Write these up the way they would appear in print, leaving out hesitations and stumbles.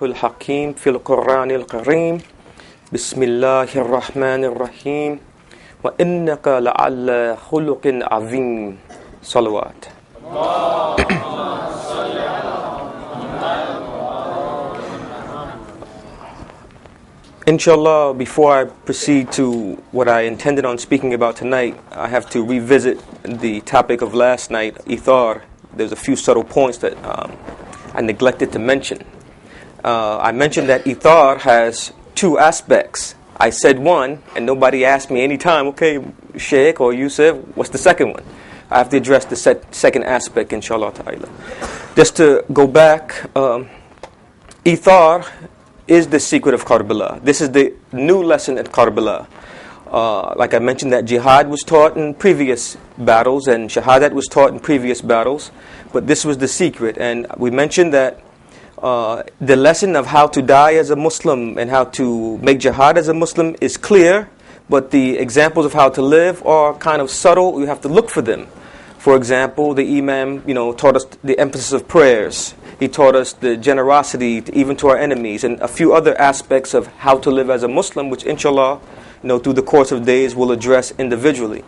الحكيم في القرآن الكريم بسم الله الرحمن الرحيم وإنك لعلى خلق عظيم صلوات. Inshallah, before I proceed to what I intended on speaking about tonight, I have to revisit the topic of last night, Ithar. There's a few subtle points that I neglected to mention. I mentioned that Ithar has two aspects. I said one, and nobody asked me any time, okay, Sheikh or Yusuf, what's the second one? I have to address the second aspect, inshallah ta'ala. Just to go back, Ithar is the secret of Karbala. This is the new lesson at Karbala. Like I mentioned, that jihad was taught in previous battles, and shahadat was taught in previous battles, but this was the secret. And we mentioned that the lesson of how to die as a Muslim and how to make jihad as a Muslim is clear, but the examples of how to live are kind of subtle. You have to look for them. For example, the Imam, taught us the emphasis of prayers. He taught us the generosity even to our enemies, and a few other aspects of how to live as a Muslim, which inshallah, through the course of days we'll address individually.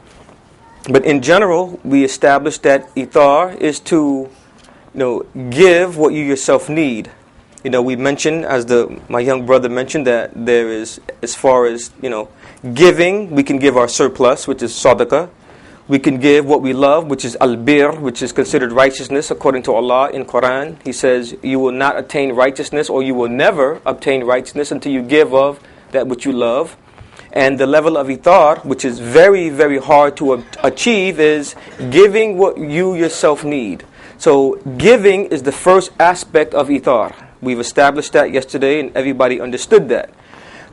But in general, we established that Ithar is to give what you yourself need. We mentioned, as my young brother mentioned, that there is, as far as, giving, we can give our surplus, which is sadaqah. We can give what we love, which is al-bir, which is considered righteousness according to Allah in Quran. He says, you will not attain righteousness, or you will never obtain righteousness until you give of that which you love. And the level of Ithar, which is very, very hard to achieve, is giving what you yourself need. So giving is the first aspect of Ithar. We've established that yesterday and everybody understood that.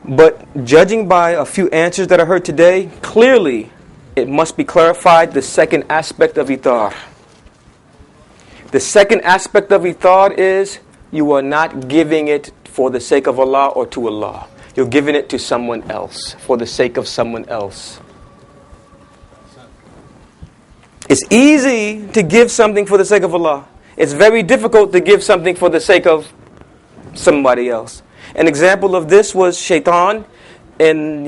But judging by a few answers that I heard today, clearly it must be clarified the second aspect of Ithar. The second aspect of Ithar is you are not giving it for the sake of Allah or to Allah. You're giving it to someone else for the sake of someone else. It's easy to give something for the sake of Allah. It's very difficult to give something for the sake of somebody else. An example of this was Shaitan, in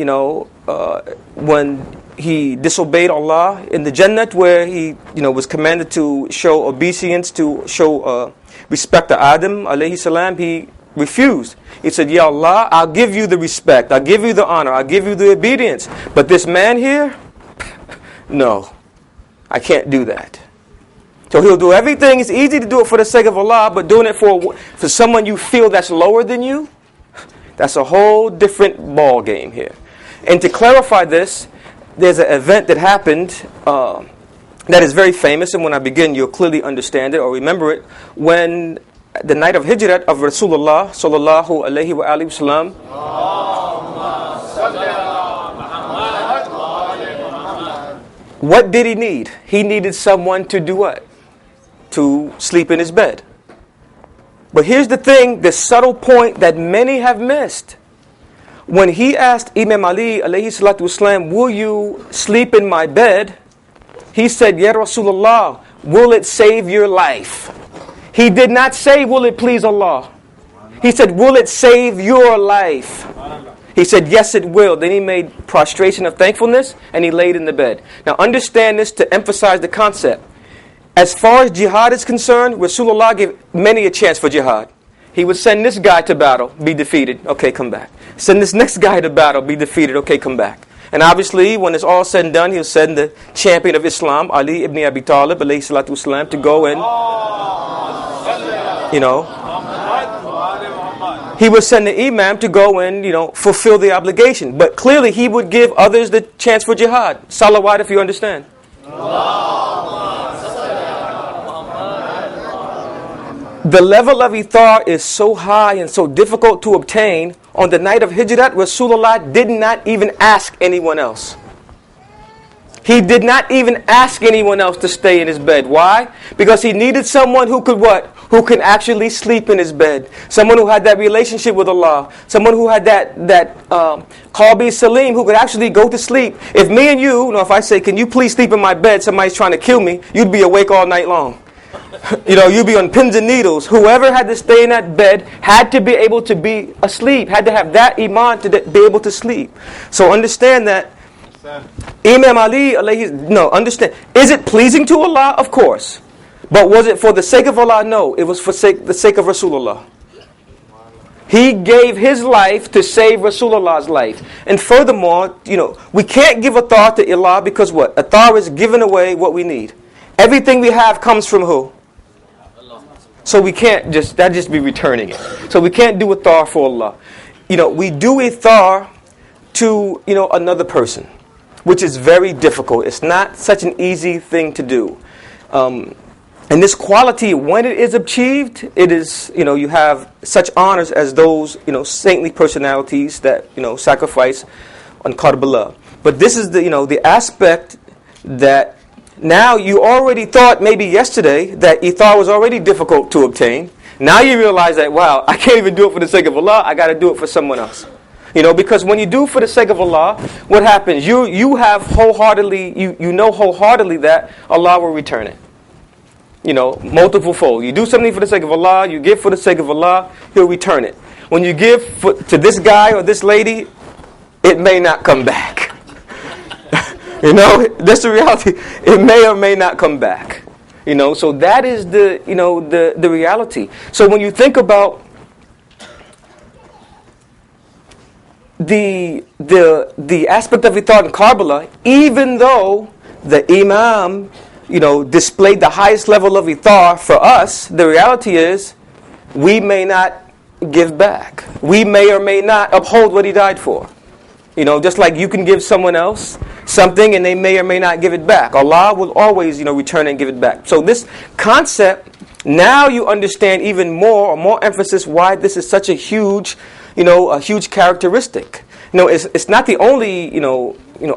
when he disobeyed Allah in the Jannah, where he was commanded to show obeisance, to show respect to Adam alayhi salam. He refused. He said, Ya Allah, I'll give you the respect, I'll give you the honor, I'll give you the obedience, but this man here, no, I can't do that. So he'll do everything. It's easy to do it for the sake of Allah, but doing it for someone you feel that's lower than you, that's a whole different ball game here. And to clarify this, there's an event that happened that is very famous, and when I begin you'll clearly understand it or remember it. When the night of Hijrat of Rasulullah sallallahu alaihi wa alihi wasallam, what did he need? He needed someone to do what? To sleep in his bed. But here's the thing, the subtle point that many have missed. When he asked Imam Ali alayhi salatu wasalam, will you sleep in my bed? He said, Ya Rasulullah, will it save your life? He did not say, will it please Allah? He said, will it save your life? He said, yes, it will. Then he made prostration of thankfulness and he laid in the bed. Now understand this to emphasize the concept. As far as jihad is concerned, Rasulullah gave many a chance for jihad. He would send this guy to battle, be defeated, okay, come back. Send this next guy to battle, be defeated, okay, come back. And obviously, when it's all said and done, he'll send the champion of Islam, Ali ibn Abi Talib, alayhi salatu wasalam, to go and, he would send the imam to go and, fulfill the obligation. But clearly, he would give others the chance for jihad. Salawat, if you understand. The level of Ithar is so high and so difficult to obtain. On the night of Hijrat, Rasulullah did not even ask anyone else. He did not even ask anyone else to stay in his bed. Why? Because he needed someone who could what? Who can actually sleep in his bed. Someone who had that relationship with Allah. Someone who had that Qalbi Salim, who could actually go to sleep. If me and you, if I say, can you please sleep in my bed, somebody's trying to kill me, you'd be awake all night long. You be on pins and needles. Whoever had to stay in that bed had to be able to be asleep, had to have that iman to be able to sleep. So understand that Imam Ali, understand. Is it pleasing to Allah? Of course. But was it for the sake of Allah? No. It was for the sake of Rasulullah. He gave his life to save Rasulullah's life. And furthermore, we can't give Ithar to Allah because what? Ithar is giving away what we need. Everything we have comes from who? So we can't just be returning it. So we can't do Ithar for Allah. We do Ithar to, another person, which is very difficult. It's not such an easy thing to do. And this quality, when it is achieved, it is, you have such honors as those, saintly personalities that, sacrifice on Karbala. But this is the aspect that now you already thought maybe yesterday that Ithar was already difficult to obtain. Now you realize that, wow, I can't even do it for the sake of Allah. I got to do it for someone else. Because when you do for the sake of Allah, what happens? You have wholeheartedly, you know wholeheartedly that Allah will return it. Multiple fold. You do something for the sake of Allah, you give for the sake of Allah, He'll return it. When you give to this guy or this lady, it may not come back. That's the reality. It may or may not come back. So that is the reality. So when you think about the aspect of Ithar in Karbala, even though the Imam displayed the highest level of Ithar for us, the reality is we may not give back. We may or may not uphold what he died for. Just like you can give someone else something and they may or may not give it back. Allah will always, return and give it back. So this concept, now you understand even more or more emphasis why this is such a huge, a huge characteristic. It's not the only,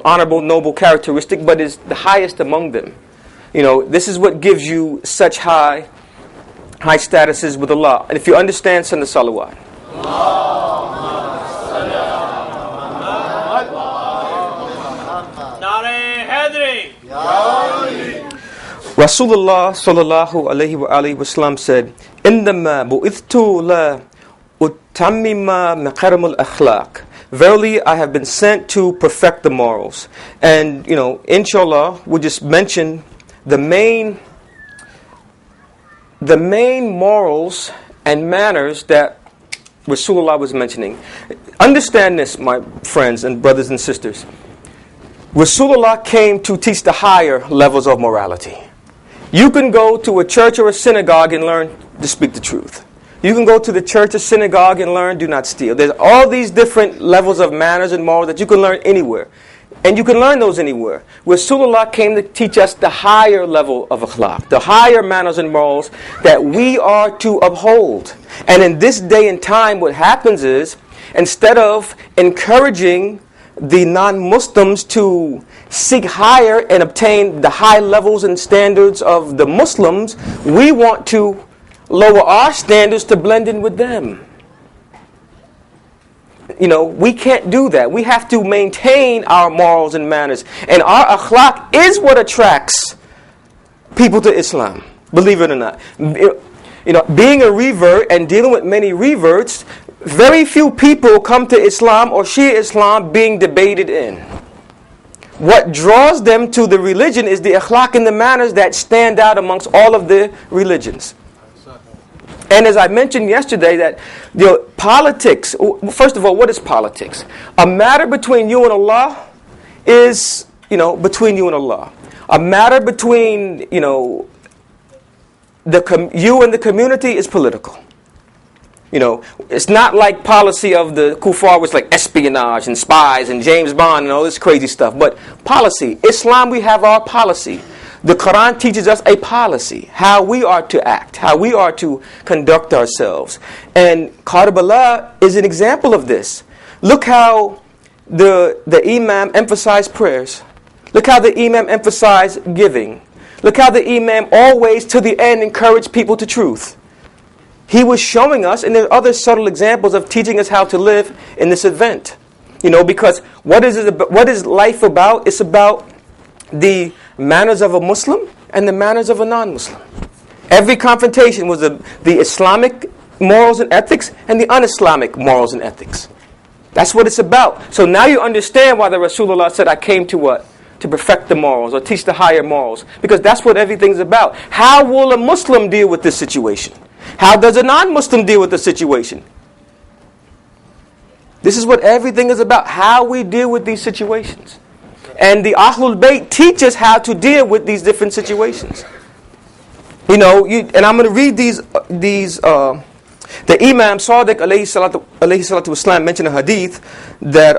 honorable, noble characteristic, but it's the highest among them. This is what gives you such high statuses with Allah. And if you understand, send the salawat. Rasulullah sallallahu alayhi wa sallam said, "Innama bu'ithtu la utammima makarim al-akhlaq." Verily, I have been sent to perfect the morals. And, inshallah, we'll just mention the main morals and manners that Rasulullah was mentioning. Understand this, my friends and brothers and sisters. Rasulullah came to teach the higher levels of morality. You can go to a church or a synagogue and learn to speak the truth. You can go to the church or synagogue and learn do not steal. There's all these different levels of manners and morals that you can learn anywhere. And you can learn those anywhere. Rasulullah came to teach us the higher level of akhlaq, the higher manners and morals that we are to uphold. And in this day and time, what happens is, instead of encouraging the non-Muslims to seek higher and obtain the high levels and standards of the Muslims, we want to lower our standards to blend in with them. We can't do that. We have to maintain our morals and manners. And our akhlaq is what attracts people to Islam, believe it or not. Being a revert and dealing with many reverts, very few people come to Islam or Shia Islam being debated in. What draws them to the religion is the akhlaq and the manners that stand out amongst all of the religions. And as I mentioned yesterday, that politics, first of all, what is politics? A matter between you and Allah is, between you and Allah. A matter between, you and the community is political. It's not like policy of the kuffar, which like espionage and spies and James Bond and all this crazy stuff. But policy, Islam, we have our policy. The Quran teaches us a policy, how we are to act, how we are to conduct ourselves. And Karbala is an example of this. Look how the Imam emphasized prayers. Look how the Imam emphasized giving. Look how the Imam always to the end encouraged people to truth. He was showing us, and there are other subtle examples of teaching us how to live in this event. Because what is life about? It's about the manners of a Muslim and the manners of a non-Muslim. Every confrontation was the Islamic morals and ethics and the un-Islamic morals and ethics. That's what it's about. So now you understand why the Rasulullah said, I came to what? To perfect the morals or teach the higher morals. Because that's what everything's about. How will a Muslim deal with this situation? How does a non-Muslim deal with the situation? This is what everything is about. How we deal with these situations. And the Ahlul Bayt teach us how to deal with these different situations. And I'm going to read these. The Imam Sadiq alayhi salatu wasalam mentioned a hadith that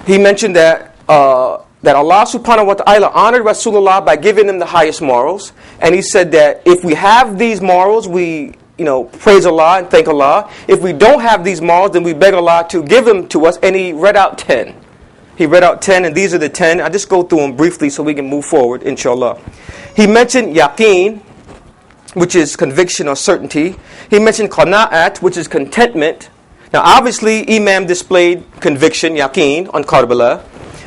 he mentioned that Allah subhanahu wa ta'ala honored Rasulullah by giving him the highest morals. And he said that if we have these morals, we praise Allah and thank Allah. If we don't have these morals, then we beg Allah to give them to us. And he read out 10. He read out 10, and these are the 10. I'll just go through them briefly so we can move forward, inshallah. He mentioned yaqeen, which is conviction or certainty. He mentioned qana'at, which is contentment. Now, obviously, Imam displayed conviction, yaqeen, on Karbala.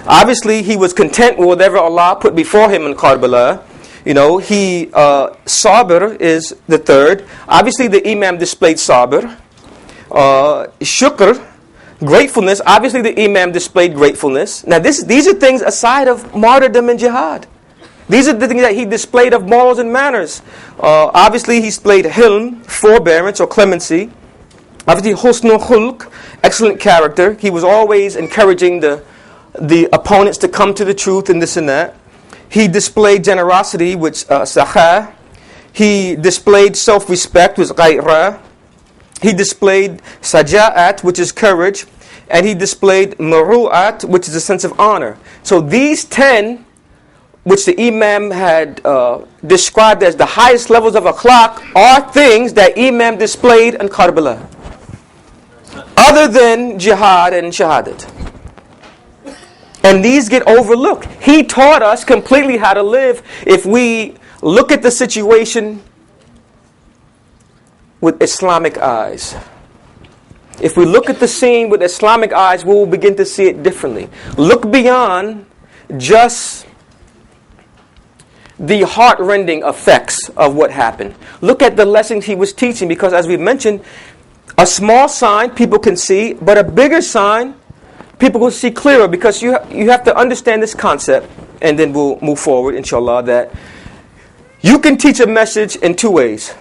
Obviously, he was content with whatever Allah put before him in Karbala. Sabr is the third. Obviously, the Imam displayed sabr. Shukr, gratefulness. Obviously, the Imam displayed gratefulness. Now, these are things aside of martyrdom and jihad. These are the things that he displayed of morals and manners. Obviously, he displayed hilm, forbearance or clemency. Obviously, husnul khulq, excellent character. He was always encouraging the opponents to come to the truth and this and that. He displayed generosity, which sakha. He displayed self-respect, which ghaira. He displayed saja'at, which is courage. And he displayed muru'at, which is a sense of honor. So these 10, which the Imam had described as the highest levels of akhlaq, are things that Imam displayed in Karbala. Other than jihad and shahadat. And these get overlooked. He taught us completely how to live if we look at the situation with Islamic eyes. If we look at the scene with Islamic eyes, we will begin to see it differently. Look beyond just the heart-rending effects of what happened. Look at the lessons he was teaching, because as we mentioned, a small sign people can see, but a bigger sign people will see clearer, because you have to understand this concept, and then we'll move forward, inshallah, that you can teach a message in two ways.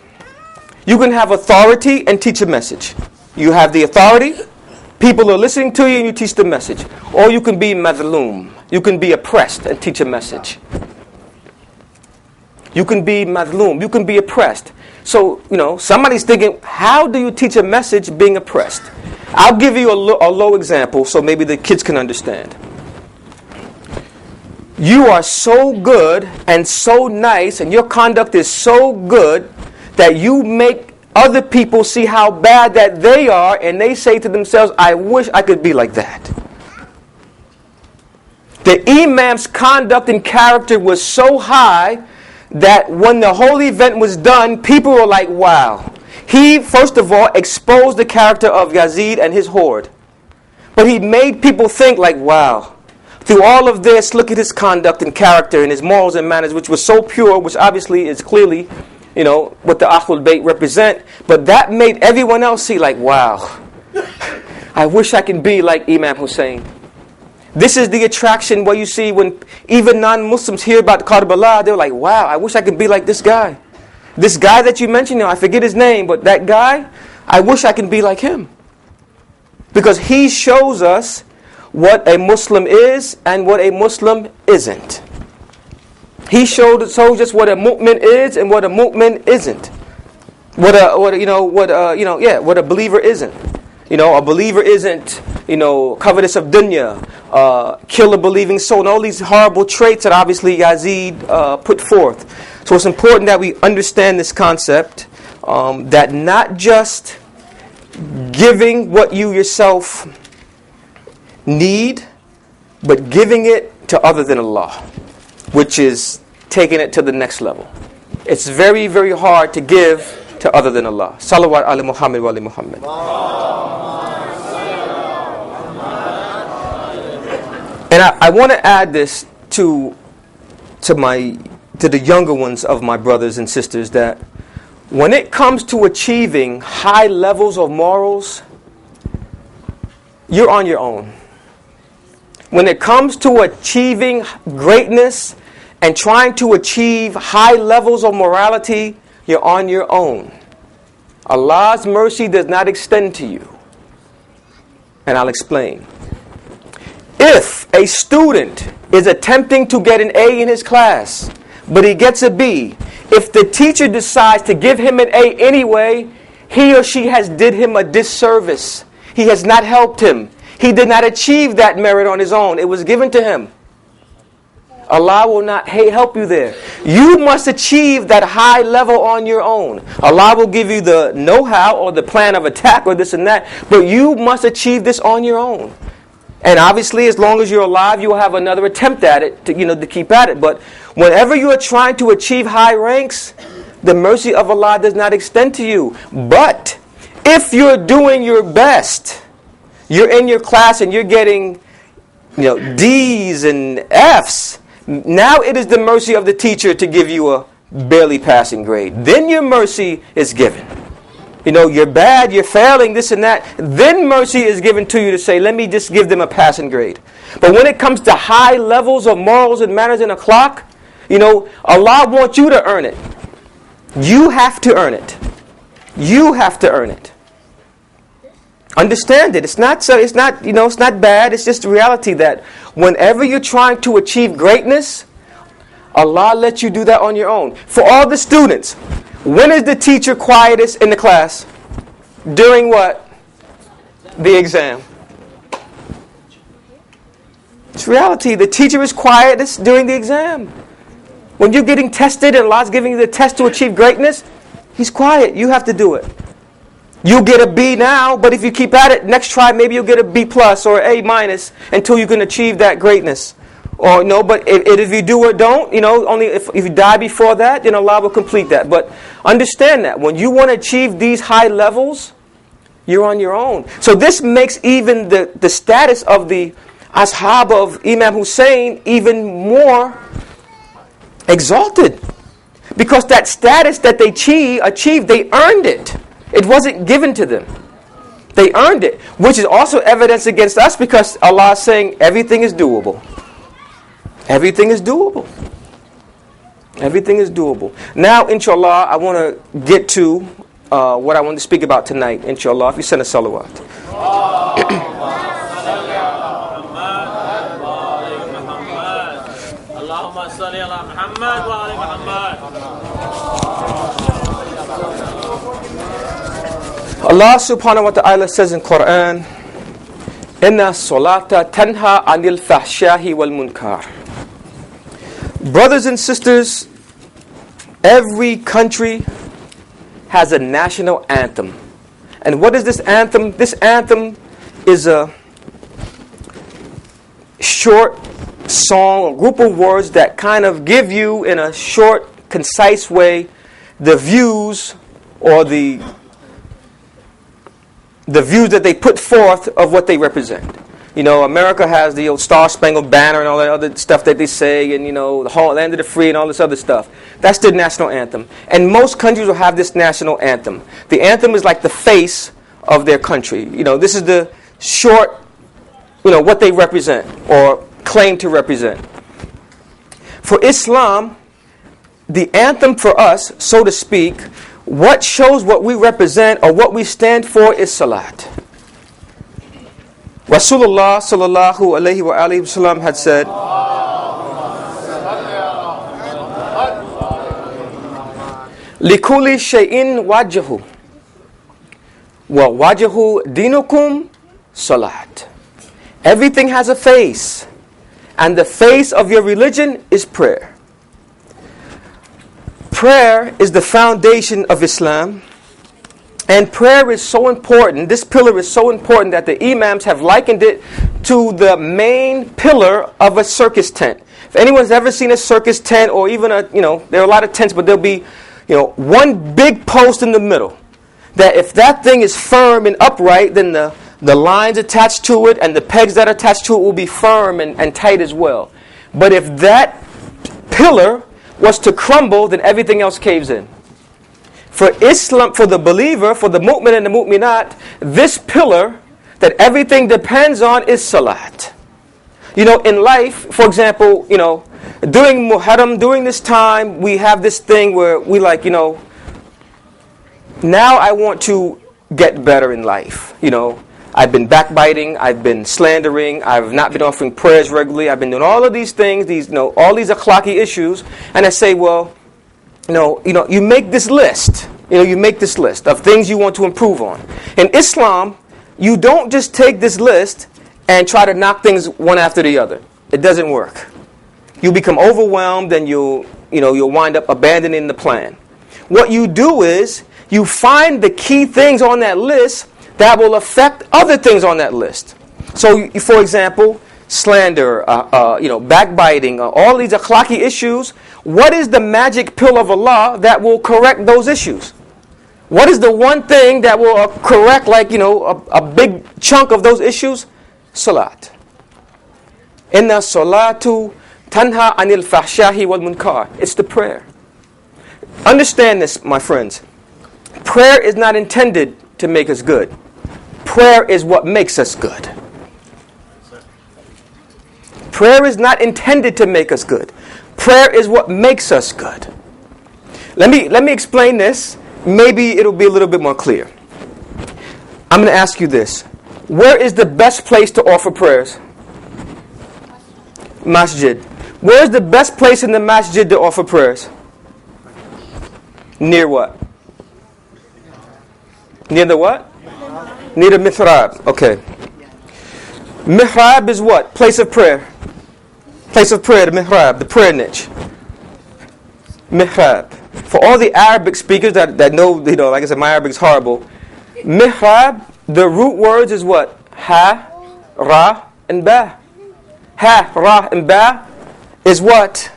You can have authority and teach a message. You have the authority, people are listening to you, and you teach the message. Or you can be madhloom. You can be oppressed and teach a message. You can be madhloom. You can be oppressed. So, somebody's thinking, how do you teach a message being oppressed? I'll give you a low example so maybe the kids can understand. You are so good and so nice, and your conduct is so good that you make other people see how bad that they are, and they say to themselves, I wish I could be like that. The Imam's conduct and character was so high that when the whole event was done, people were like, wow. He, first of all, exposed the character of Yazid and his horde. But he made people think like, wow. Through all of this, look at his conduct and character and his morals and manners, which was so pure, which obviously is clearly, what the Ahlul Bayt represent. But that made everyone else see like, wow. I wish I could be like Imam Husayn. This is the attraction where you see when even non-Muslims hear about Karbala, they're like, wow, I wish I could be like this guy. This guy that you mentioned, I forget his name, but that guy, I wish I could be like him. Because he shows us what a Muslim is and what a Muslim isn't. He shows us what a mu'min is and what a mu'min isn't. What a believer isn't. A believer isn't, covetous of dunya, kill a believing soul, and all these horrible traits that obviously Yazid put forth. So it's important that we understand this concept, that not just giving what you yourself need, but giving it to other than Allah, which is taking it to the next level. It's very, very hard to give to other than Allah. Salawat ala Muhammad wa ali Muhammad. And I want to add this to my to the younger ones of my brothers and sisters that when it comes to achieving high levels of morals, you're on your own. When it comes to achieving greatness and trying to achieve high levels of morality, you're on your own. Allah's mercy does not extend to you. And I'll explain. If a student is attempting to get an A in his class, but he gets a B, if the teacher decides to give him an A anyway, he or she has did him a disservice. He has not helped him. He did not achieve that merit on his own. It was given to him. Allah will not help you there. You must achieve that high level on your own. Allah will give you the know-how or the plan of attack or this and that, but you must achieve this on your own. And obviously, as long as you're alive, you will have another attempt at it to keep at it. But whenever you are trying to achieve high ranks, the mercy of Allah does not extend to you. But if you're doing your best, you're in your class and you're getting D's and F's, now it is the mercy of the teacher to give you a barely passing grade. Then your mercy is given. You're bad, you're failing, this and that. Then mercy is given to you to say, let me just give them a passing grade. But when it comes to high levels of morals and manners and akhlaq, Allah wants you to earn it. You have to earn it. You have to earn it. Understand it. It's not bad. It's just the reality that whenever you're trying to achieve greatness, Allah lets you do that on your own. For all the students, when is the teacher quietest in the class? During what? The exam. It's reality. The teacher is quietest during the exam. When you're getting tested and Allah's giving you the test to achieve greatness, He's quiet. You have to do it. You'll get a B now, but if you keep at it, next try maybe you'll get a B plus or A minus until you can achieve that greatness. Or but if you do or don't, only if you die before that, then Allah will complete that. But understand that when you want to achieve these high levels, you're on your own. So this makes even the status of the ashab of Imam Husayn even more exalted. Because that status that they achieved, they earned it. It wasn't given to them. They earned it. Which is also evidence against us because Allah is saying everything is doable. Everything is doable. Everything is doable. Now, inshallah, I want to get to what I want to speak about tonight. Inshallah, if you send a salawat. Allah subhanahu wa ta'ala says in Quran, Inna salata tanha anil fahshahi wal munkar. Brothers and sisters, every country has a national anthem. And what is this anthem? This anthem is a short song, a group of words that kind of give you in a short, concise way the views or the views that they put forth of what they represent. America has the old Star-Spangled Banner and all that other stuff that they say, and the whole land of the free and all this other stuff. That's their national anthem. And most countries will have this national anthem. The anthem is like the face of their country. This is the short, what they represent or claim to represent. For Islam, the anthem for us, so to speak, what shows what we represent or what we stand for is salat. Rasulullah sallallahu alayhi wa alihi wasallam had said, Likuli shay'in wajhu wa wajhu dinukum salat. Everything has a face, and the face of your religion is prayer. Prayer is the foundation of Islam, and prayer is so important. This pillar is so important that the Imams have likened it to the main pillar of a circus tent. If anyone's ever seen a circus tent, or even there are a lot of tents, but there'll be, one big post in the middle. That if that thing is firm and upright, then the lines attached to it and the pegs that are attached to it will be firm and tight as well. But if that pillar was to crumble, then everything else caves in. For Islam, for the believer, for the mu'min and the mu'minat, this pillar that everything depends on is salat. You know, in life, for example, you know, during Muharram, during this time, we have this thing where we like, you know, now I want to get better in life. You know, I've been backbiting, I've been slandering, I've not been offering prayers regularly, I've been doing all of these things, these, you know, all these akhlaqi issues, and I say, well, you make this list. You make this list of things you want to improve on. In Islam, you don't just take this list and try to knock things one after the other. It doesn't work. You become overwhelmed and you'll wind up abandoning the plan. What you do is you find the key things on that list that will affect other things on that list. So, for example, slander, backbiting, all these akhlaqi issues. What is the magic pill of Allah that will correct those issues? What is the one thing that will correct, a big chunk of those issues? Salat. Inna salatu tanha anil fahshahi wal munkar. It's the prayer. Understand this, my friends. Prayer is not intended to make us good. Prayer is what makes us good. Prayer is not intended to make us good. Prayer is what makes us good. Let me explain this. Maybe it'll be a little bit more clear. I'm going to ask you this. Where is the best place to offer prayers? Masjid. Where is the best place in the masjid to offer prayers? Near what? Near the what? Near the mihrab. Okay. Mihrab is what? Place of prayer. Place of prayer, the mihrab, the prayer mihrab. For all the Arabic speakers that know, like I said, my Arabic is horrible. Mihrab, the root words is what? Ha, ra, and ba. Ha, ra, and ba is what?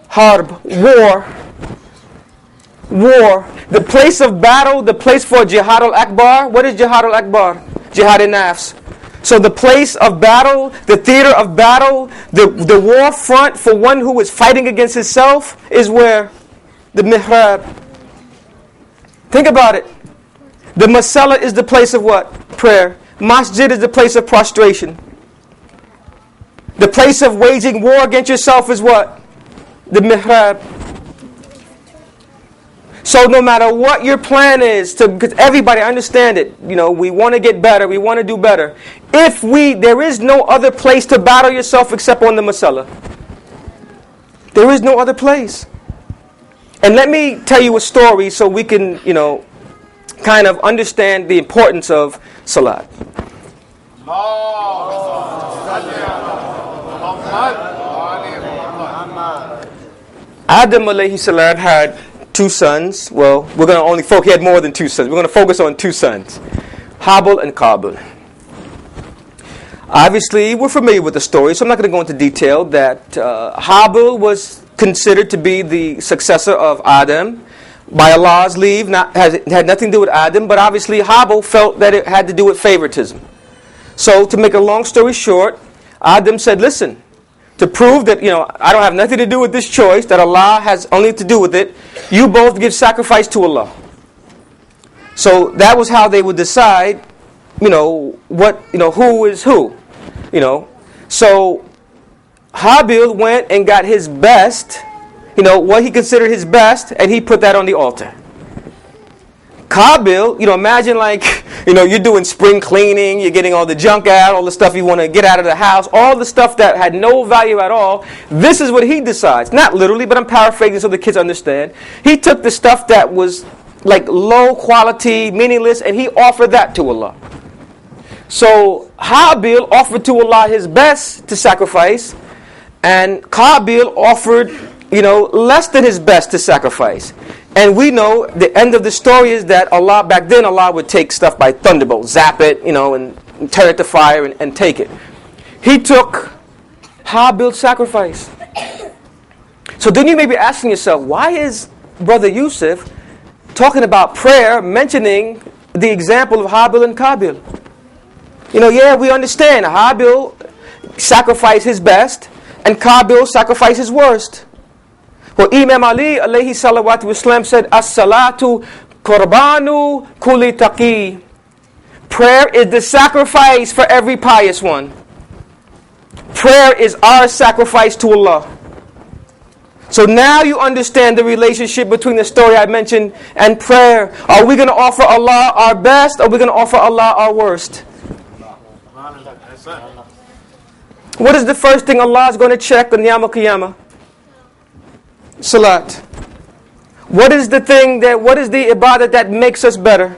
Harb, war. War. The place of battle, the place for Jihad al-Akbar. What is Jihad al-Akbar? Jihad al-Nafs. So the place of battle, the theater of battle, the war front for one who is fighting against himself is where? The mihrab. Think about it. The masala is the place of what? Prayer. Masjid is the place of prostration. The place of waging war against yourself is what? The mihrab. So no matter what your plan is, because everybody understand it, we want to get better, we want to do better. There is no other place to battle yourself except on the masala. There is no other place. And let me tell you a story so we can, kind of understand the importance of salat. Adam alayhi salam had 2 sons. Well, we're going to only focus. He had more than 2 sons. We're going to focus on 2 sons, Habil and Qabil. Obviously, we're familiar with the story, so I'm not going to go into detail. That Habil was considered to be the successor of Adam by Allah's leave. Had nothing to do with Adam, but obviously Habil felt that it had to do with favoritism. So, to make a long story short, Adam said, "Listen, to prove that I don't have nothing to do with this choice, that Allah has only to do with it, you both give sacrifice to Allah." So that was how they would decide, who is who, So Habil went and got his best, what he considered his best, and he put that on the altar. Qabil, imagine you're doing spring cleaning, you're getting all the junk out, all the stuff you want to get out of the house, all the stuff that had no value at all. This is what he decides. Not literally, but I'm paraphrasing so the kids understand. He took the stuff that was low quality, meaningless, and he offered that to Allah. So Habil offered to Allah his best to sacrifice, and Qabil offered, less than his best to sacrifice. And we know the end of the story is that back then Allah would take stuff by thunderbolt, zap it, and tear it to fire and take it. He took Habil's sacrifice. So then you may be asking yourself, why is Brother Yusuf talking about prayer, mentioning the example of Habil and Qabil? We understand Habil sacrificed his best and Qabil sacrificed his worst. Well, Imam Ali alayhi salawatu wasalam said, As-salatu qurbanu kulli taqi. Prayer is the sacrifice for every pious one. Prayer is our sacrifice to Allah. So now you understand the relationship between the story I mentioned and prayer. Are we going to offer Allah our best, or are we going to offer Allah our worst? What is the first thing Allah is going to check on Yawm al-Qiyamah? Salat. What is the ibadah that makes us better?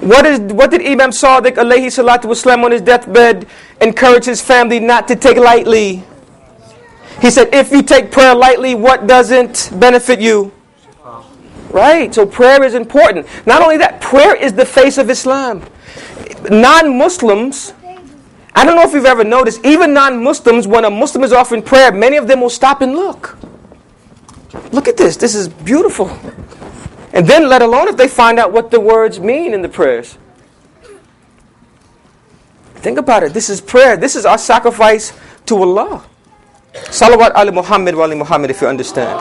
What did Imam Sadiq alayhi salatu wasalam on his deathbed encourage his family not to take lightly? He said, if you take prayer lightly, what doesn't benefit you? Right, so prayer is important. Not only that, prayer is the face of Islam. Non-Muslims, I don't know if you've ever noticed, even non-Muslims, when a Muslim is offering prayer, many of them will stop and look. Look at this. This is beautiful. And then let alone if they find out what the words mean in the prayers. Think about it. This is prayer. This is our sacrifice to Allah. Salawat ala Muhammad wa ali Muhammad, if you understand.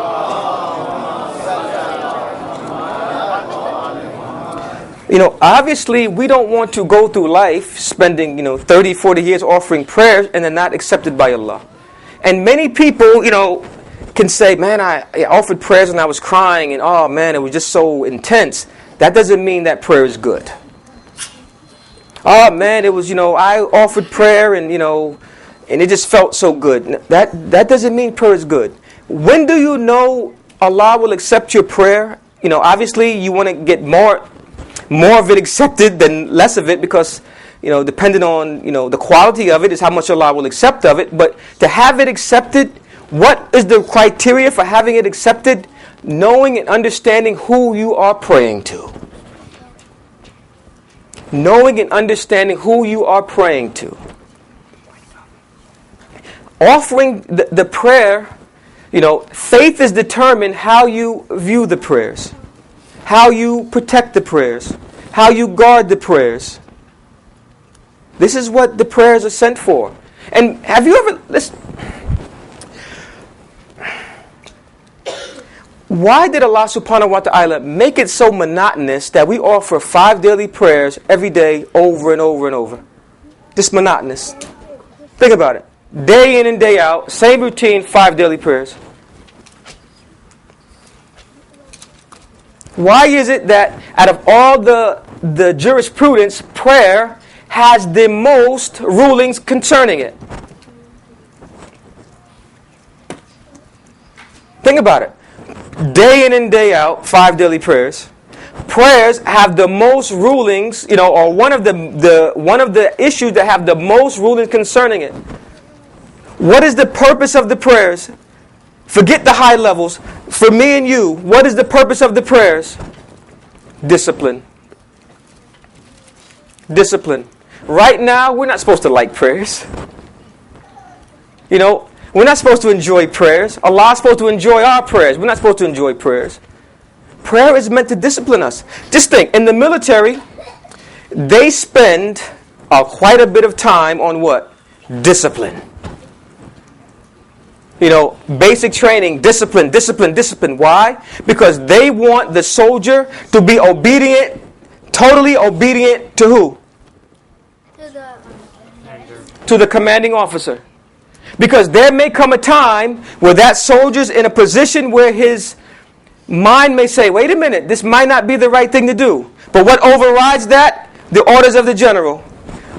Obviously we don't want to go through life spending, 30, 40 years offering prayers and they're not accepted by Allah. And many people, can say, man, I offered prayers and I was crying and oh man, it was just so intense. That doesn't mean that prayer is good. Oh man, it was, I offered prayer and, and it just felt so good. That doesn't mean prayer is good. When do you know Allah will accept your prayer? Obviously you want to get more of it accepted than less of it, because depending on the quality of it is how much Allah will accept of it. But to have it accepted, what is the criteria for having it accepted? Knowing and understanding who you are praying to. Knowing and understanding who you are praying to. Offering the prayer, faith is determined how you view the prayers, how you protect the prayers, how you guard the prayers. This is what the prayers are sent for. And have you ever listened? Why did Allah subhanahu wa ta'ala make it so monotonous that we offer 5 daily prayers every day over and over and over? Just monotonous. Think about it. Day in and day out, same routine, 5 daily prayers. Why is it that out of all the jurisprudence, prayer has the most rulings concerning it? Think about it. Day in and day out, 5 daily prayers. Prayers have the most rulings, or one of the issues that have the most rulings concerning it. What is the purpose of the prayers? Forget the high levels. For me and you, what is the purpose of the prayers? Discipline. Discipline. Right now, we're not supposed to like prayers. We're not supposed to enjoy prayers. Allah is supposed to enjoy our prayers. We're not supposed to enjoy prayers. Prayer is meant to discipline us. Just think, in the military, they spend quite a bit of time on what? Discipline. Basic training, discipline. Why? Because they want the soldier to be obedient, totally obedient to who? To the commanding officer. Because there may come a time where that soldier's in a position where his mind may say, wait a minute, this might not be the right thing to do. But what overrides that? The orders of the general.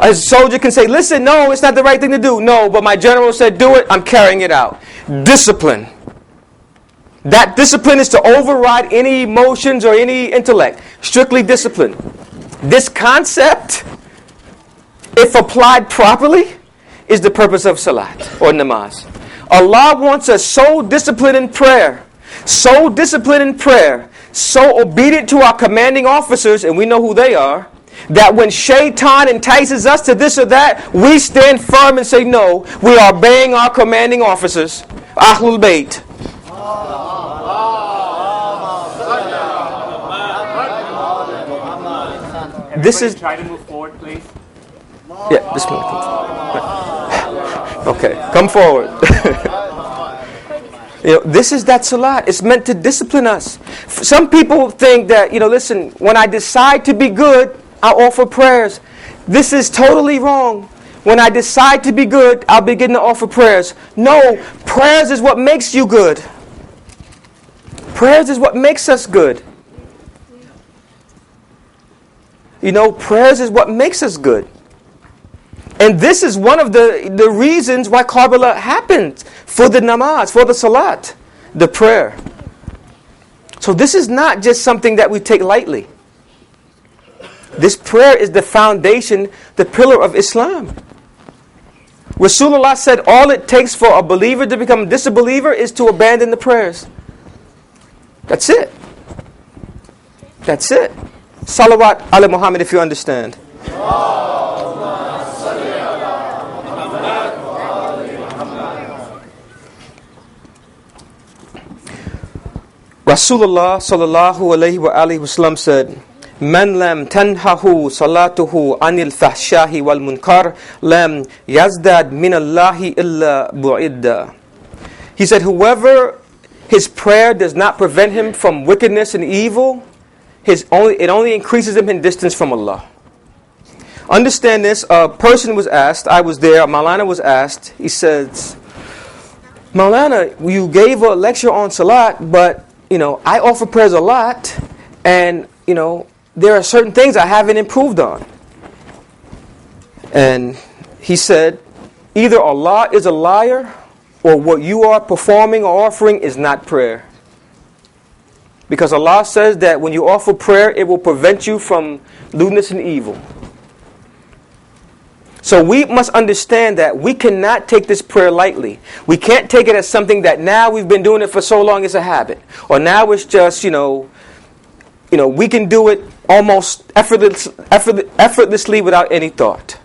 A soldier can say, listen, no, it's not the right thing to do. No, but my general said do it, I'm carrying it out. Discipline. That discipline is to override any emotions or any intellect. Strictly discipline. This concept, if applied properly, is the purpose of salat or namaz. Allah wants us so disciplined in prayer, so disciplined in prayer, so obedient to our commanding officers, and we know who they are, that when shaitan entices us to this or that, we stand firm and say, no, we are obeying our commanding officers. Ahlul Bayt. This is... Try to move forward, please. Yeah, just move forward. Okay, come forward. This is that salat. It's meant to discipline us. Some people think that, listen, when I decide to be good, I'll offer prayers. This is totally wrong. When I decide to be good, I'll begin to offer prayers. No, prayers is what makes you good. Prayers is what makes us good. Prayers is what makes us good. And this is one of the reasons why Karbala happened, for the namaz, for the salat, the prayer. So this is not just something that we take lightly. This prayer is the foundation, the pillar of Islam. Rasulullah said all it takes for a believer to become a disbeliever is to abandon the prayers. That's it. That's it. Salawat ala Muhammad, if you understand. Rasulullah sallallahu alayhi wa alihi wasallam said, "Man lam tanhahu salatuhu anil fahshahi wal munkar lam yazdad min Allahi illa bu'idda." He said, whoever his prayer does not prevent him from wickedness and evil, it only increases him in distance from Allah. Understand this. A person was asked, I was there, Maulana was asked, he says, "Maulana, you gave a lecture on salat, but I offer prayers a lot, and there are certain things I haven't improved on." And he said, either Allah is a liar, or what you are performing or offering is not prayer. Because Allah says that when you offer prayer, it will prevent you from lewdness and evil. So we must understand that we cannot take this prayer lightly. We can't take it as something that now we've been doing it for so long it's a habit. Or now it's just, we can do it almost effortlessly without any thought.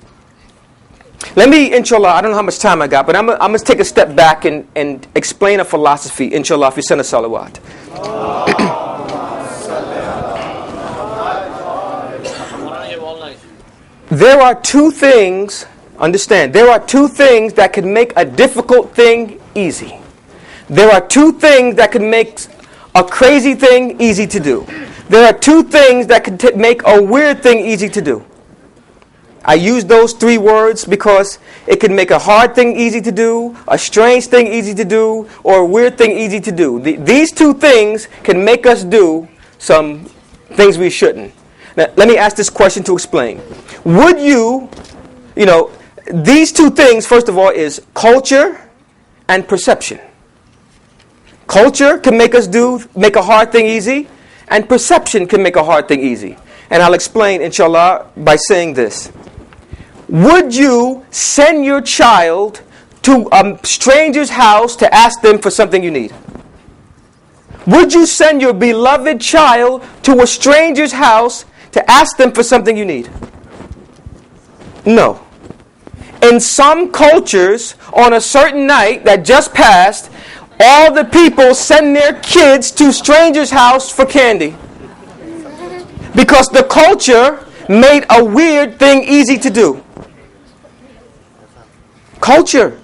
Let me, inshallah, I don't know how much time I got, but I'm going to take a step back and explain a philosophy, inshallah, if you send a salawat. There are two things, understand, there are two things that can make a difficult thing easy. There are two things that can make a crazy thing easy to do. There are two things that can make a weird thing easy to do. I use those three words because it can make a hard thing easy to do, a strange thing easy to do, or a weird thing easy to do. These two things can make us do some things we shouldn't. Now, let me ask this question to explain. Would you, these two things, first of all, is culture and perception. Culture can make a hard thing easy, and perception can make a hard thing easy. And I'll explain, inshallah, by saying this. Would you send your child to a stranger's house to ask them for something you need? Would you send your beloved child to a stranger's house to ask them for something you need? No. In some cultures, on a certain night that just passed, all the people send their kids to strangers' house for candy. Because the culture made a weird thing easy to do. Culture.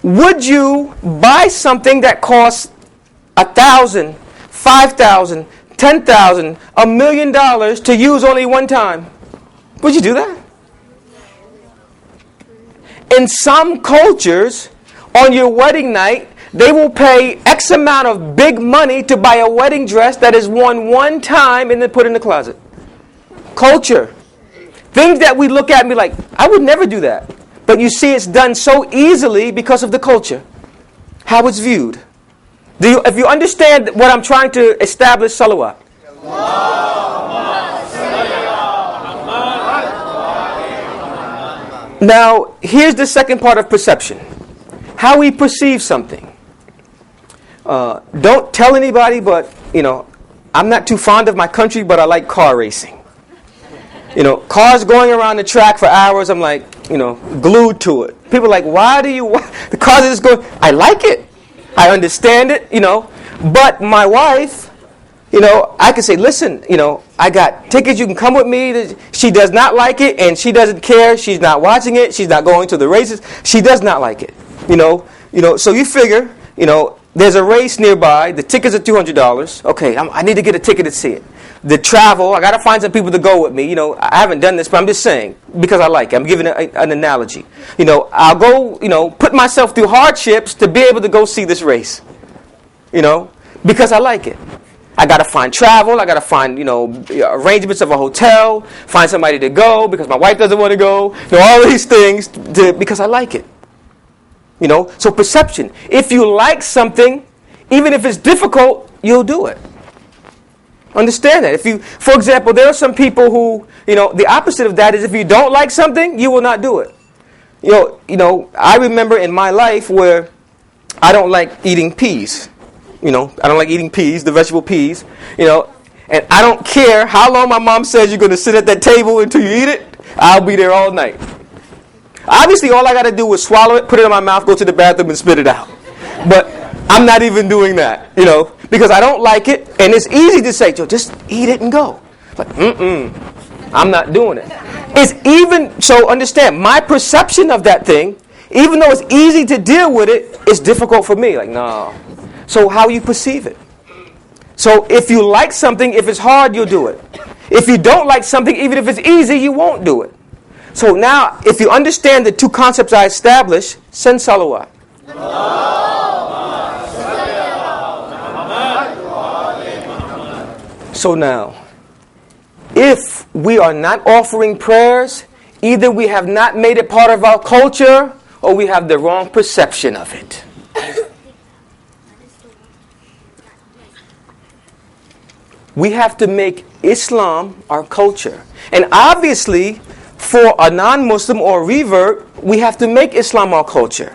Would you buy something that costs $1,000, $5,000, $10,000, $1 million to use only one time? Would you do that? In some cultures, on your wedding night, they will pay X amount of big money to buy a wedding dress that is worn one time and then put in the closet. Culture. Things that we look at and be like, I would never do that. But you see it's done so easily because of the culture. How it's viewed. If you understand what I'm trying to establish, salawat. Now, here's the second part of perception. How we perceive something. Don't tell anybody, but, I'm not too fond of my country, but I like car racing. Cars going around the track for hours, I'm like, glued to it. People are like, the cars are just going, I like it. I understand it, But my wife, I can say, listen, I got tickets, you can come with me. She does not like it, and she doesn't care. She's not watching it. She's not going to the races. She does not like it, So you figure, there's a race nearby. The tickets are $200. Okay, I need to get a ticket to see it. The travel, I got to find some people to go with me. You know, I haven't done this, but I'm just saying, because I like it. I'm giving an analogy. You know, I'll go, you know, put myself through hardships to be able to go see this race. You know, because I like it. I got to find travel. I got to find, you know, arrangements of a hotel, find somebody to go because my wife doesn't want to go. You know, all these things because I like it. You know, so perception. If you like something, even if it's difficult, you'll do it. Understand that. If you, for example, there are some people who, you know, the opposite of that is if you don't like something, you will not do it. You know, I remember in my life where I don't like eating peas. You know, I don't like eating peas, the vegetable peas. You know, and I don't care how long my mom says you're going to sit at that table until you eat it. I'll be there all night. Obviously, all I got to do is swallow it, put it in my mouth, go to the bathroom, and spit it out. But I'm not even doing that, you know, because I don't like it, and it's easy to say, Joe, just eat it and go. But I'm not doing it. It's even, so understand, my perception of that thing, even though it's easy to deal with it, it's difficult for me. Like, no. So how you perceive it. So if you like something, if it's hard, you'll do it. If you don't like something, even if it's easy, you won't do it. So now, if you understand the two concepts I established, send salawat. So now, if we are not offering prayers, either we have not made it part of our culture, or we have the wrong perception of it. We have to make Islam our culture. And obviously, for a non-Muslim or a revert, we have to make Islam our culture.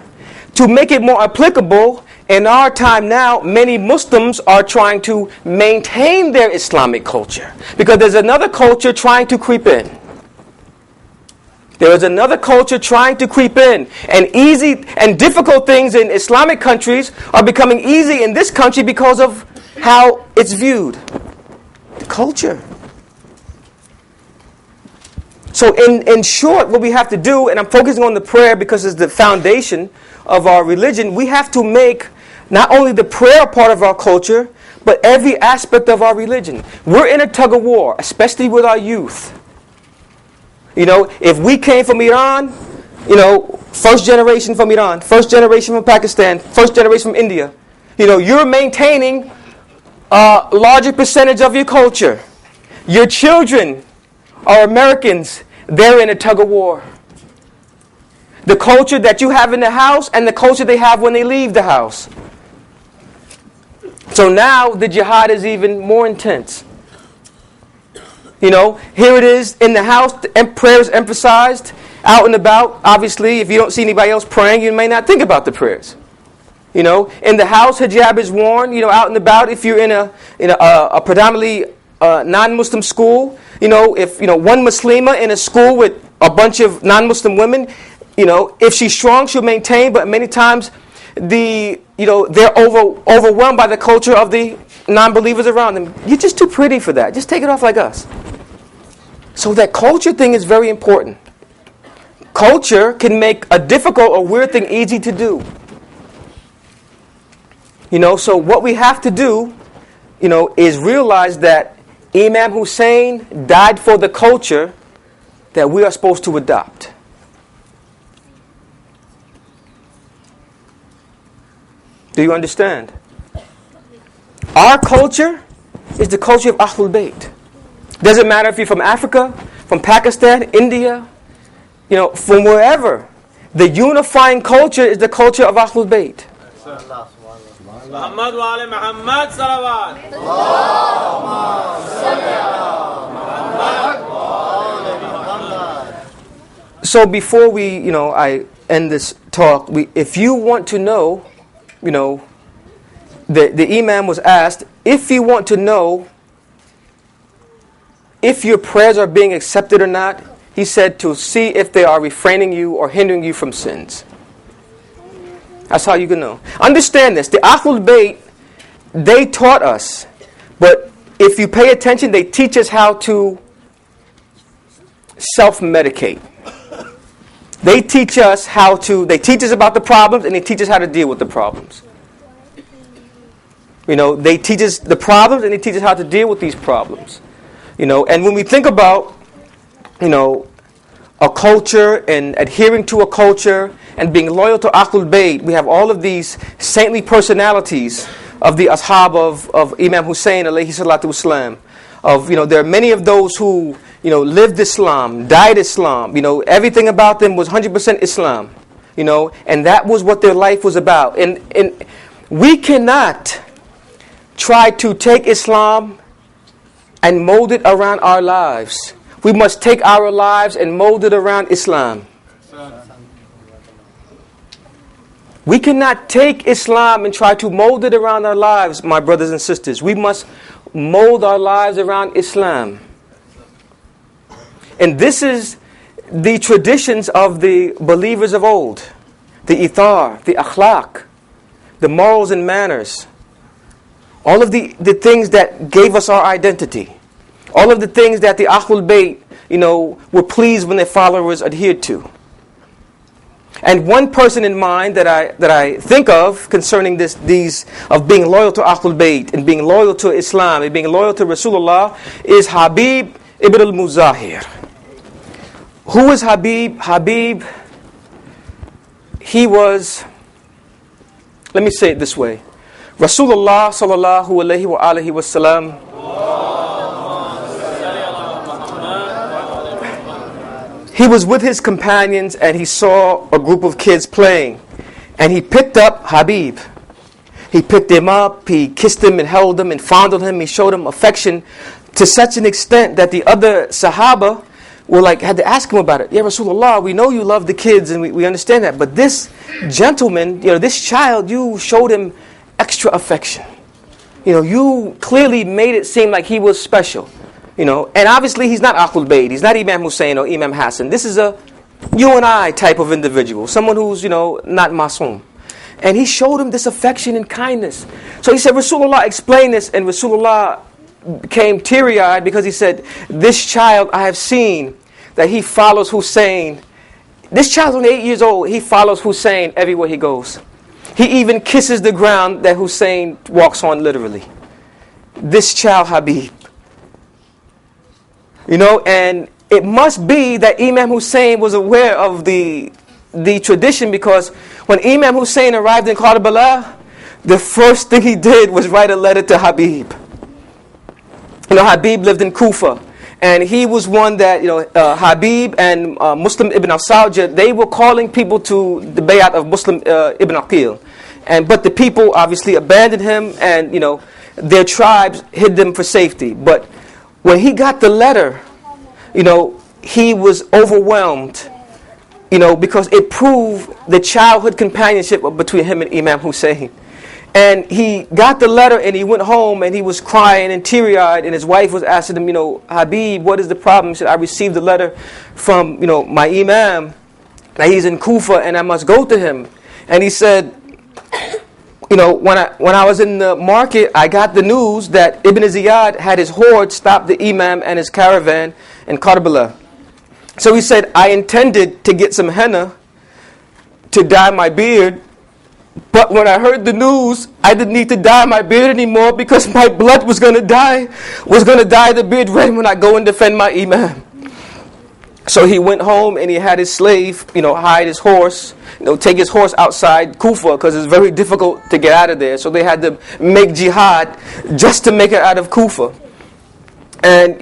To make it more applicable, in our time now, many Muslims are trying to maintain their Islamic culture. Because there's another culture trying to creep in. There is another culture trying to creep in. And easy and difficult things in Islamic countries are becoming easy in this country because of how it's viewed. The culture. So in short, what we have to do, and I'm focusing on the prayer because it's the foundation of our religion, we have to make not only the prayer part of our culture, but every aspect of our religion. We're in a tug of war, especially with our youth. You know, if we came from Iran, you know, first generation from Iran, first generation from Pakistan, first generation from India, you know, you're maintaining a larger percentage of your culture. Your children are Americans. They're in a tug of war. The culture that you have in the house and the culture they have when they leave the house. So now the jihad is even more intense. You know, here it is in the house, prayer is emphasized. Out and about, obviously, if you don't see anybody else praying, you may not think about the prayers. You know, in the house, hijab is worn. You know, out and about, if you're in a predominantly non-Muslim school, you know, if you know one Muslima in a school with a bunch of non-Muslim women, you know, if she's strong, she'll maintain. But many times, they're overwhelmed by the culture of the non-believers around them. You're just too pretty for that. Just take it off like us. So that culture thing is very important. Culture can make a difficult or weird thing easy to do. You know, so what we have to do, you know, is realize that Imam Husayn died for the culture that we are supposed to adopt. Do you understand? Our culture is the culture of Ahlul Bayt. Doesn't matter if you're from Africa, from Pakistan, India, you know, from wherever. The unifying culture is the culture of Ahlul Bayt. Muhammad wa ali Muhammad salawat. So before we, you know, I end this talk, if you want to know, you know, the Imam was asked, if you want to know if your prayers are being accepted or not, he said to see if they are refraining you or hindering you from sins. That's how you can know. Understand this. The Ahlul Bayt, they taught us. But if you pay attention, they teach us how to self-medicate. They teach us about the problems and they teach us how to deal with the problems. They teach us the problems and they teach us how to deal with these problems. And when we think about, a culture and adhering to a culture and being loyal to Ahlul Bayt, we have all of these saintly personalities of the ashab of Imam Husayn alayhi salatu wasalam. There are many of those who, lived Islam, died Islam. Everything about them was 100% Islam. And that was what their life was about. And we cannot try to take Islam and mold it around our lives. We must take our lives and mold it around Islam. We cannot take Islam and try to mold it around our lives, my brothers and sisters. We must mold our lives around Islam. And this is the traditions of the believers of old. The Ithar, the akhlaq, the morals and manners. All of the things that gave us our identity. All of the things that the Ahlul Bayt, were pleased when their followers adhered to. And one person in mind that I think of concerning these of being loyal to Ahlul Bayt and being loyal to Islam and being loyal to Rasulullah is Habib ibn al-Muzahir. Who is Habib? Habib, he was, let me say it this way. Rasulullah sallallahu alayhi wa alihi wa sallam, he was with his companions and he saw a group of kids playing. And he picked up Habib. He picked him up, he kissed him and held him and fondled him. He showed him affection to such an extent that the other Sahaba had to ask him about it. Ya Rasulullah, we know you love the kids and we understand that. But this gentleman, this child, you showed him extra affection. You clearly made it seem like he was special. And obviously he's not Ahlul Bayt, he's not Imam Husayn or Imam Hassan. This is a you and I type of individual, someone who's, not Masoom. And he showed him this affection and kindness. So he said, Rasulullah, explain this. And Rasulullah became teary-eyed because he said, this child I have seen that he follows Husayn. This child's only 8 years old, he follows Husayn everywhere he goes. He even kisses the ground that Husayn walks on literally. This child Habib. And it must be that Imam Husayn was aware of the tradition, because when Imam Husayn arrived in Karbala, the first thing he did was write a letter to Habib. Habib lived in Kufa, and he was one that, Habib and Muslim ibn al-Sawjah, they were calling people to the bay'at of Muslim ibn Aqil. But the people obviously abandoned him, and, their tribes hid them for safety. But when he got the letter, he was overwhelmed, because it proved the childhood companionship between him and Imam Husayn. And he got the letter and he went home and he was crying and teary-eyed, and his wife was asking him, Habib, what is the problem? He said, I received the letter from, my Imam, that he's in Kufa and I must go to him. And he said, when I was in the market, I got the news that Ibn Ziyad had his horde stop the Imam and his caravan in Karbala. So he said, I intended to get some henna to dye my beard, but when I heard the news, I didn't need to dye my beard anymore because my blood was going to dye the beard red when I go and defend my Imam. So he went home and he had his slave, hide his horse, take his horse outside Kufa because it's very difficult to get out of there. So they had to make jihad just to make it out of Kufa. And,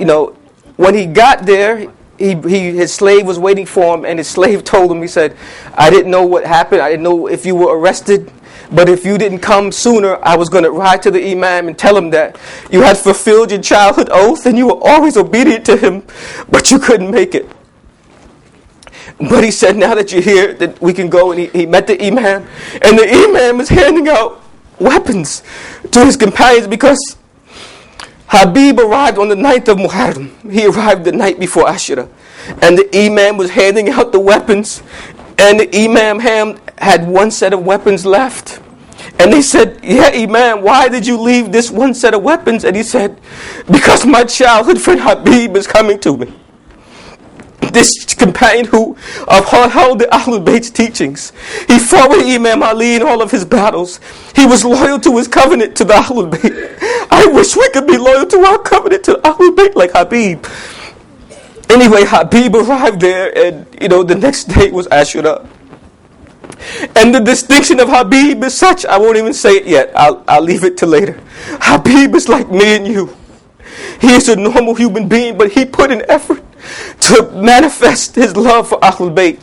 when he got there, his slave was waiting for him, and his slave told him, he said, I didn't know what happened. I didn't know if you were arrested, but if you didn't come sooner, I was going to ride to the Imam and tell him that you had fulfilled your childhood oath and you were always obedient to him, but you couldn't make it. But he said, now that you're here, that we can go. And he met the Imam, and the Imam was handing out weapons to his companions because Habib arrived on the 9th of Muharram. He arrived the night before Ashura. And the Imam was handing out the weapons. And the Imam had one set of weapons left. And they said, yeah, Imam, why did you leave this one set of weapons? And he said, because my childhood friend Habib is coming to me. this companion who upheld the Ahlul Bayt's teachings. He fought with Imam Ali in all of his battles. He was loyal to his covenant to the Ahlul Bayt. I wish we could be loyal to our covenant to the Ahlul Bayt like Habib. Anyway, Habib arrived there, and the next day was Ashura. And the distinction of Habib is such, I won't even say it yet. I'll leave it till later. Habib is like me and you. He is a normal human being, but he put in effort to manifest his love for Ahlul Bayt.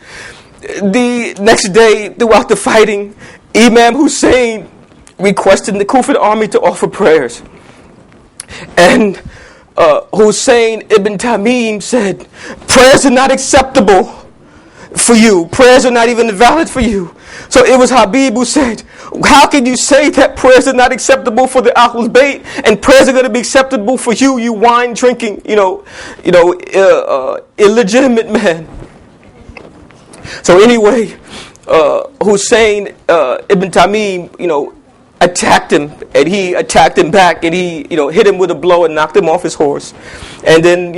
The next day, throughout the fighting, Imam Husayn requested the Kufan army to offer prayers. And Husayn ibn Tamim said, prayers are not acceptable for you. Prayers are not even valid for you. So it was Habib who said, how can you say that prayers are not acceptable for the Ahlul Bayt and prayers are going to be acceptable for you, you wine drinking, illegitimate man. So anyway, Husayn ibn Tamim, attacked him, and he attacked him back, and he, hit him with a blow and knocked him off his horse. And then,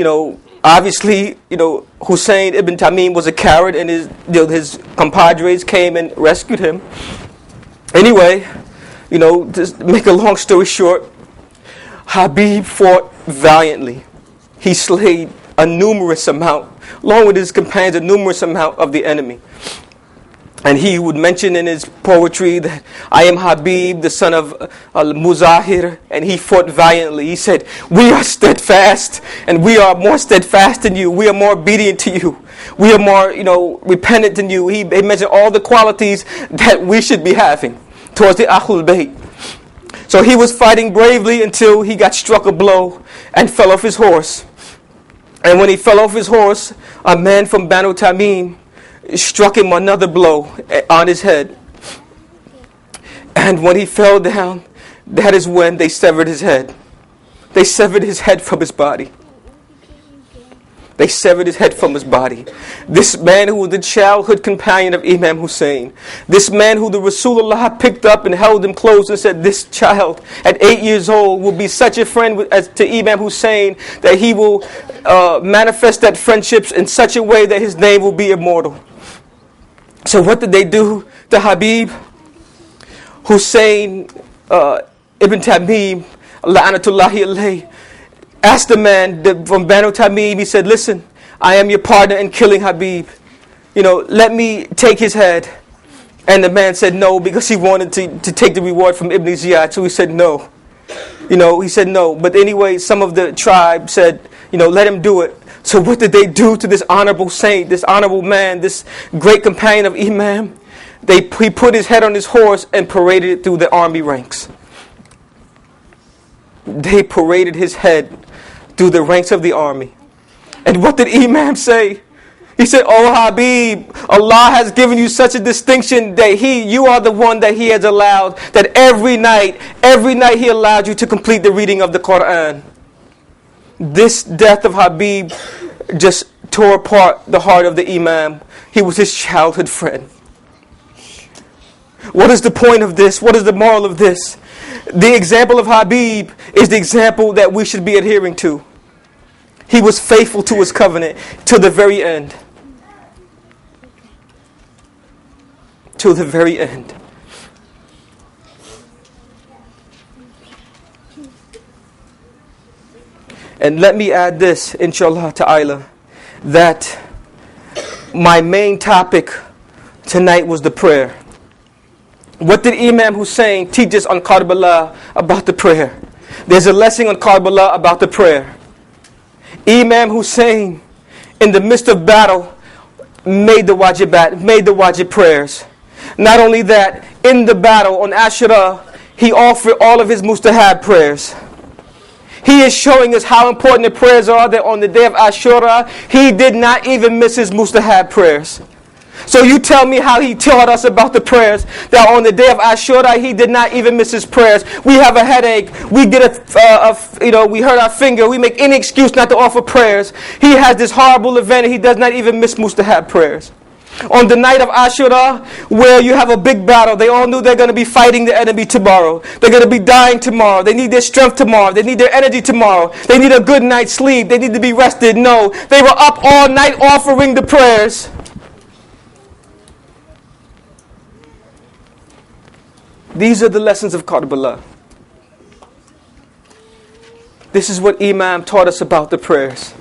obviously, Husayn ibn Tamim was a coward, and his compadres came and rescued him. Anyway, just make a long story short, Habib fought valiantly. He slayed a numerous amount, along with his companions, a numerous amount of the enemy. And he would mention in his poetry that I am Habib, the son of Muzahir, and he fought valiantly. He said, we are steadfast, and we are more steadfast than you. We are more obedient to you. We are more, repentant than you. He mentioned all the qualities that we should be having towards the Ahlul Bayt. So he was fighting bravely until he got struck a blow and fell off his horse. And when he fell off his horse, a man from Banu Tamim struck him another blow on his head. And when he fell down, that is when they severed his head. They severed his head from his body. They severed his head from his body. This man who was the childhood companion of Imam Husayn. This man who the Rasulullah picked up and held him close and said, this child at 8 years old will be such a friend to Imam Husayn that he will manifest that friendship in such a way that his name will be immortal. So what did they do to Habib? Husayn ibn Tamim, la'anatullahi alayhi, asked the man from Banu Tamim, he said, listen, I am your partner in killing Habib. Let me take his head. And the man said no, because he wanted to take the reward from Ibn Ziyad. So he said no. He said no. But anyway, some of the tribe said, let him do it. So what did they do to this honorable saint, this honorable man, this great companion of Imam? He put his head on his horse and paraded it through the army ranks. They paraded his head through the ranks of the army. And what did Imam say? He said, oh Habib, Allah has given you such a distinction that you are the one that He has allowed, that every night He allowed you to complete the reading of the Quran. This death of Habib just tore apart the heart of the Imam. He was his childhood friend. What is the point of this? What is the moral of this? The example of Habib is the example that we should be adhering to. He was faithful to his covenant to the very end. To the very end. And let me add this, inshallah ta'ala, that my main topic tonight was the prayer. What did Imam Husayn teach us on Karbala about the prayer? There's a lesson on Karbala about the prayer. Imam Husayn, in the midst of battle, made the wajib prayers. Not only that, in the battle on Ashura, he offered all of his mustahab prayers. He is showing us how important the prayers are, that on the day of Ashura, he did not even miss his mustahab prayers. So you tell me how he taught us about the prayers, that on the day of Ashura, he did not even miss his prayers. We have a headache, we get we hurt our finger, we make any excuse not to offer prayers. He has this horrible event and he does not even miss mustahab prayers. On the night of Ashura, where you have a big battle, they all knew they're going to be fighting the enemy tomorrow. They're going to be dying tomorrow. They need their strength tomorrow. They need their energy tomorrow. They need a good night's sleep. They need to be rested. No, they were up all night offering the prayers. These are the lessons of Karbala. This is what Imam taught us about the prayers.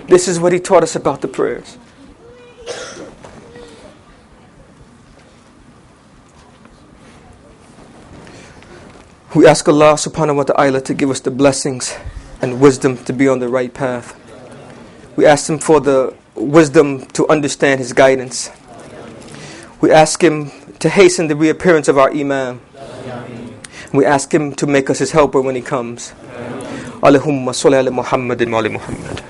This is what he taught us about the prayers. We ask Allah subhanahu wa ta'ala to give us the blessings and wisdom to be on the right path. We ask Him for the wisdom to understand His guidance. We ask Him to hasten the reappearance of our Imam. We ask Him to make us His helper when He comes. Allahumma salli ala Muhammadin wa ali Muhammad.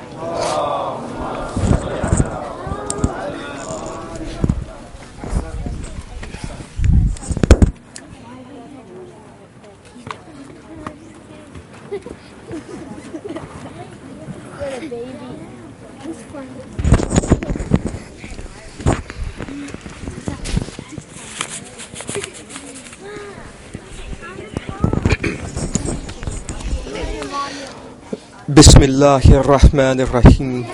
Bismillahir Rahmanir Rahim.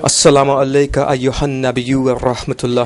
Assalamu alayka ayyuhan nabiyyu wa rahmatullahi